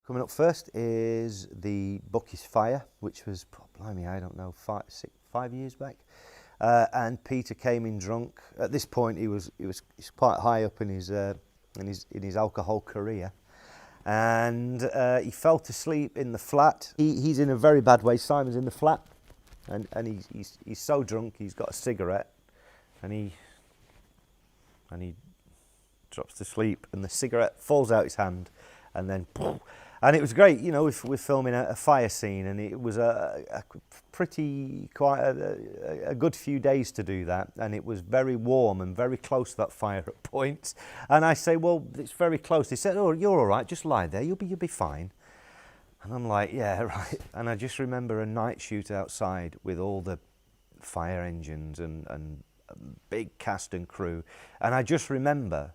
Coming up first is the Bucky's Fire, which was, blimey, I don't know, 5 years back. And Peter came in drunk. At this point, he's quite high up in his alcohol career, and he fell asleep in the flat. He's in a very bad way. Simon's in the flat, and he's so drunk he's got a cigarette, and he drops to sleep, and the cigarette falls out his hand, and then. And it was great, you know, we're filming a fire scene, and it was a good few days to do that, and it was very warm and very close to that fire at points. And I say, well, it's very close. They said, oh, you're all right, just lie there, you'll be fine. And I'm like, yeah, right. And I just remember a night shoot outside with all the fire engines and big cast and crew, and I just remember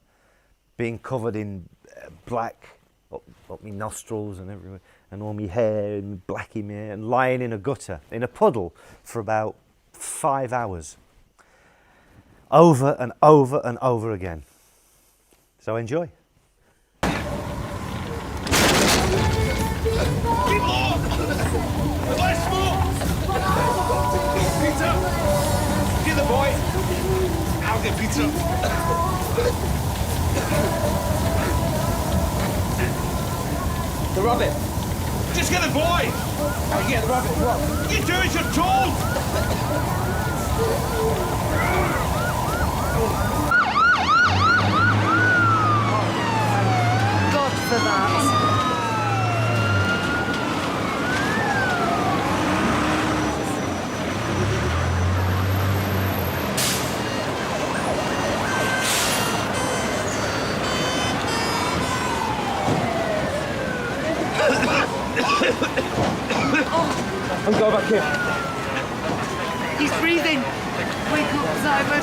being covered in black up my nostrils and everywhere, and all my hair and black in my hair, and lying in a gutter, in a puddle, for about 5 hours. Over and over and over again. So enjoy. Pizza! Get the boy! I'll get pizza. The rabbit. Just get the boy! I get the rabbit, what? You do as you're told! God for that. I'm going back here. He's breathing. Wake up, Simon.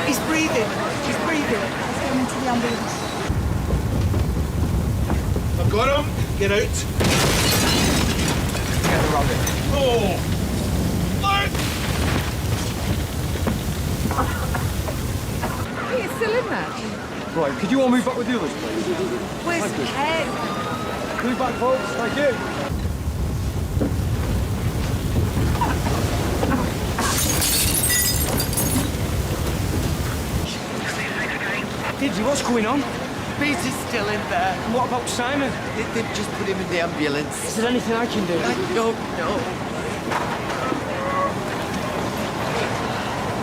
He's breathing. He's breathing. He's going into the ambulance. I've got him. Get out. Get the rabbit. Oh! He's still in there. Right, could you all move back with the others, please? Where's Ken? Move back, folks. Thank you. Did you? What's going on? Peter's still in there. And what about Simon? They've just put him in the ambulance. Is there anything I can do? I don't know.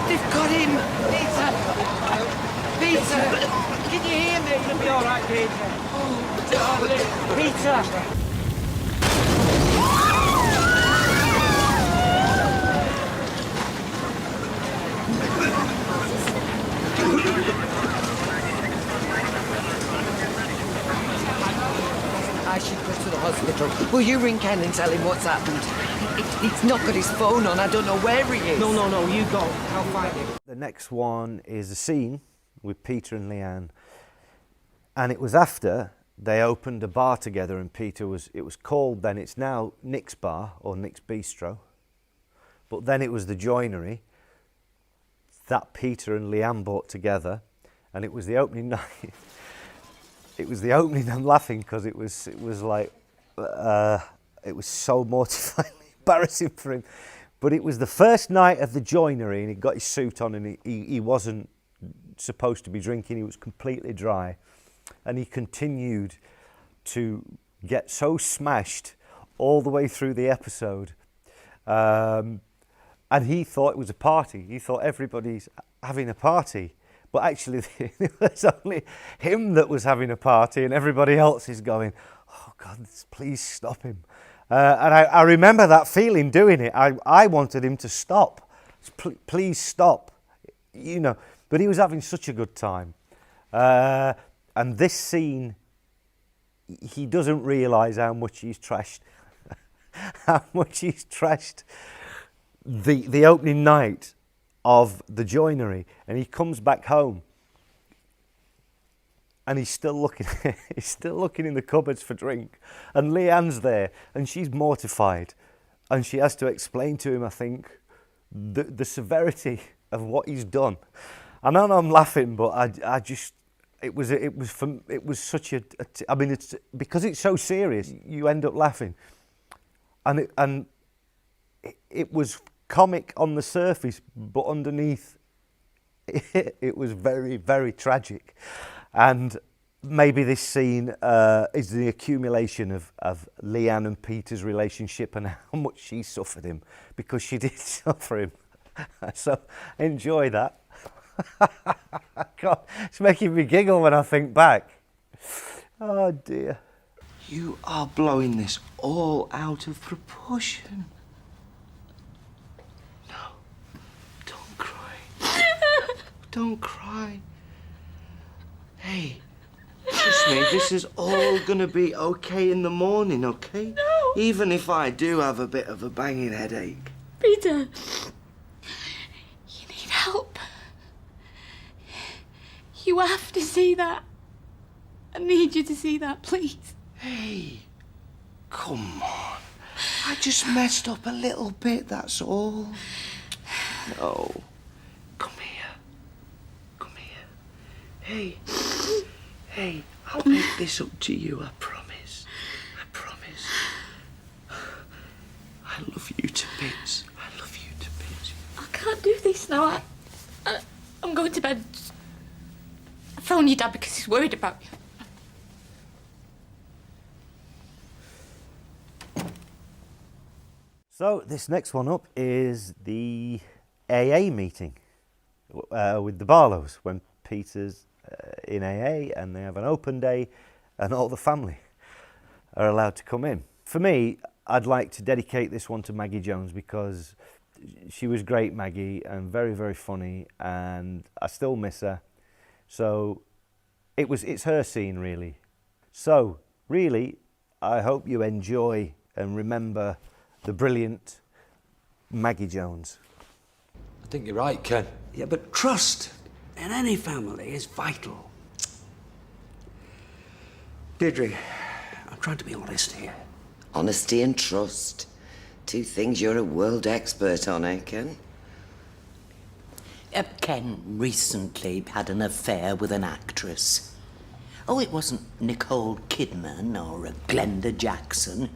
They've got him. Peter. Can you hear me? You'll be all right, Peter. Oh, darling. Peter! I should go to the hospital. Will you ring Ken and tell him what's happened? He's not got his phone on. I don't know where he is. No, you go. I'll find him. The next one is a scene with Peter and Leanne, and it was after they opened a bar together, and it was called then, it's now Nick's Bar or Nick's Bistro, but then it was the Joinery that Peter and Leanne bought together, and it was the opening night. It was the opening. I'm laughing because it was like it was so mortifyingly embarrassing for him, but it was the first night of the Joinery, and he got his suit on, and he wasn't supposed to be drinking. He was completely dry, and he continued to get so smashed all the way through the episode, and he thought it was a party. He thought everybody's having a party, but actually it was only him that was having a party, and everybody else is going, oh God, please stop him. And I remember that feeling doing it. I wanted him to stop. Please stop. You know, but he was having such a good time. And this scene, he doesn't realise how much he's trashed. How much he's trashed the opening night of the Joinery, and he comes back home and he's still looking in the cupboards for drink, and Leanne's there and she's mortified, and she has to explain to him, I think, the severity of what he's done. I know I'm laughing, but It was such I mean, it's because it's so serious. You end up laughing, and it was comic on the surface, but underneath, it was very, very tragic. And maybe this scene is the accumulation of Leanne and Peter's relationship and how much she suffered him, because she did suffer him. So enjoy that. God, it's making me giggle when I think back. Oh dear. You are blowing this all out of proportion. No, don't cry. Don't cry. Hey, trust me, this is all gonna be okay in the morning, okay? No. Even if I do have a bit of a banging headache. Peter, you need help. You have to see that. I need you to see that, please. Hey, come on. I just messed up a little bit, that's all. No. Come here. Come here. Hey, I'll make this up to you, I promise. I promise. I love you to bits. I love you to bits. I can't do this now. I'm going to bed. I phoned your dad because he's worried about you. So this next one up is the AA meeting with the Barlows, when Peter's in AA and they have an open day and all the family are allowed to come in. For me, I'd like to dedicate this one to Maggie Jones, because she was great, Maggie, and very, very funny, and I still miss her. So it's her scene, really. So really, I hope you enjoy and remember the brilliant Maggie Jones. I think you're right, Ken. Yeah, but trust in any family is vital. Deirdre, I'm trying to be honest here. Honesty and trust. Two things you're a world expert on, eh, Ken? Ken recently had an affair with an actress. Oh, it wasn't Nicole Kidman or Glenda Jackson.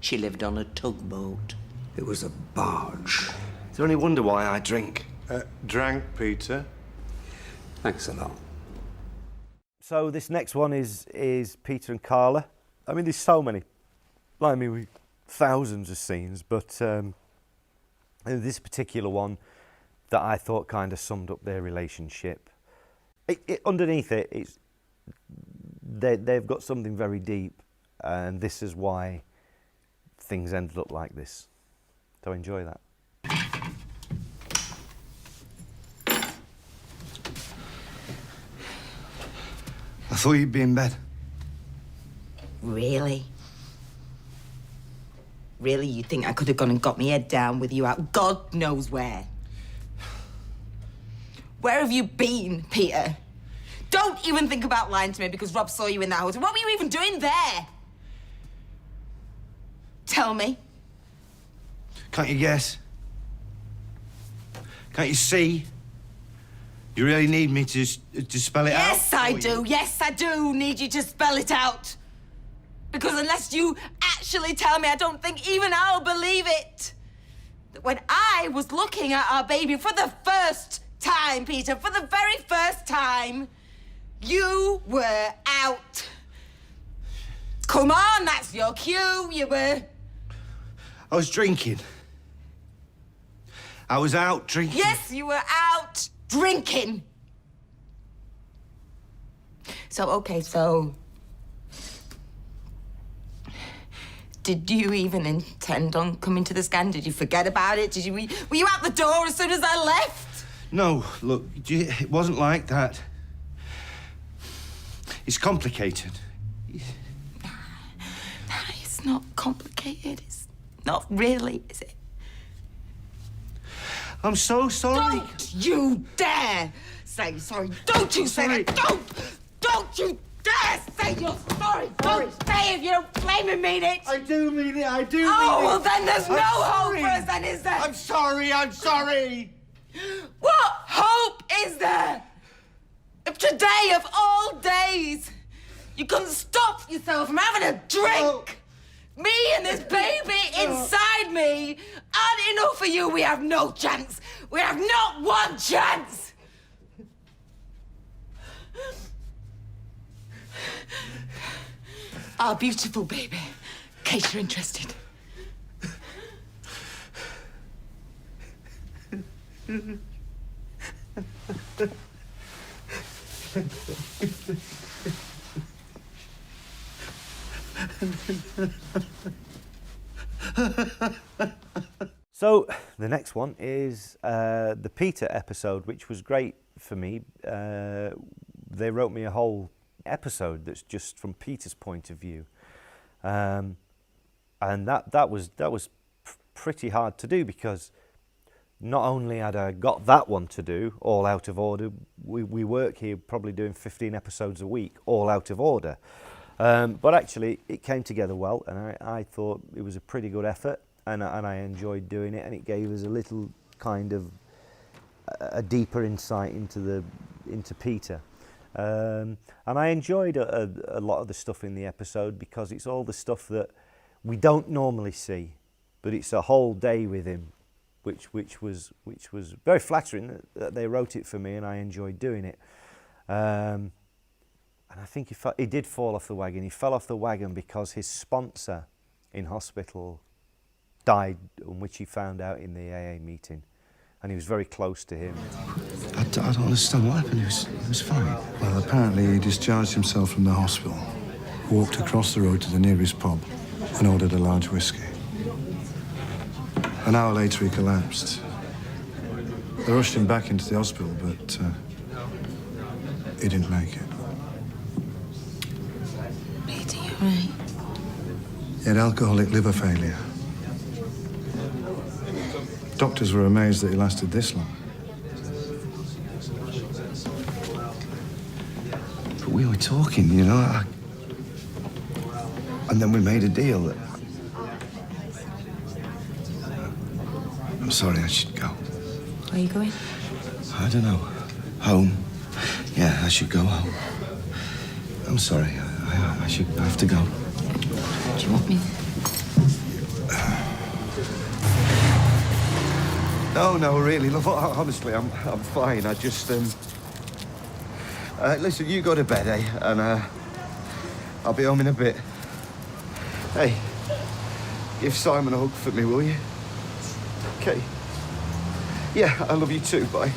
She lived on a tugboat. It was a barge. Is there any wonder why I drink? Drank, Peter. Thanks a lot. So this next one is Peter and Carla. I mean, there's so many. Like me, we thousands of scenes, but this particular one that I thought kind of summed up their relationship. Underneath it, they've got something very deep, and this is why things ended up like this. So enjoy that. I thought you'd be in bed. Really? Really? You think I could have gone and got my head down with you out God knows where? Where have you been, Peter? Don't even think about lying to me because Rob saw you in that hotel. What were you even doing there? Tell me. Can't you guess? Can't you see? You really need me to spell it out? Yes, I do. Yes, I do need you to spell it out. Because unless you actually tell me, I don't think even I'll believe it. That when I was looking at our baby for the first time, Peter, for the very first time, you were out. Come on, that's your cue. You were... I was drinking. I was out drinking. Yes, you were out drinking. So, did you even intend on coming to the scan? Did you forget about it? Were you out the door as soon as I left? No, look, it wasn't like that. It's complicated. It's not complicated. It's not really, is it? I'm so sorry. Don't you dare say sorry. Don't you say that. Don't you dare say you're sorry. Don't say if you don't claim and mean it. I do mean it. I do mean it. Oh, well, then there's no hope sorry. for us, then, is there? I'm sorry. What hope is there? If today of all days you couldn't stop yourself from having a drink, me and this baby inside me aren't enough for you. We have no chance. We have not one chance. Our beautiful baby, in case you're interested. So the next one is the Peter episode, which was great for me. They wrote me a whole episode that's just from Peter's point of view, and that was pretty hard to do, because not only had I got that one to do, all out of order, we work here probably doing 15 episodes a week, all out of order. But actually, it came together well, and I thought it was a pretty good effort, and I enjoyed doing it, and it gave us a little kind of a deeper insight into Peter. And I enjoyed a lot of the stuff in the episode, because it's all the stuff that we don't normally see, but it's a whole day with him, which was very flattering that they wrote it for me, and I enjoyed doing it. And I think he did fall off the wagon. He fell off the wagon because his sponsor in hospital died, on which he found out in the AA meeting, and he was very close to him. I don't understand what happened. He was fine. Well, apparently he discharged himself from the hospital, walked across the road to the nearest pub and ordered a large whiskey. An hour later he collapsed. They rushed him back into the hospital, but he didn't make it. Peter, you right? He had alcoholic liver failure. Doctors were amazed that he lasted this long. But we were talking, you know, and then we made a deal that... I'm sorry, I should go. Where are you going? I don't know. Home. Yeah, I should go home. I'm sorry. I have to go. Do you want me? No, really. Look, honestly, I'm fine. I just, listen, you go to bed, eh? And, I'll be home in a bit. Hey, give Simon a hug for me, will you? Okay. Yeah, I love you too. Bye.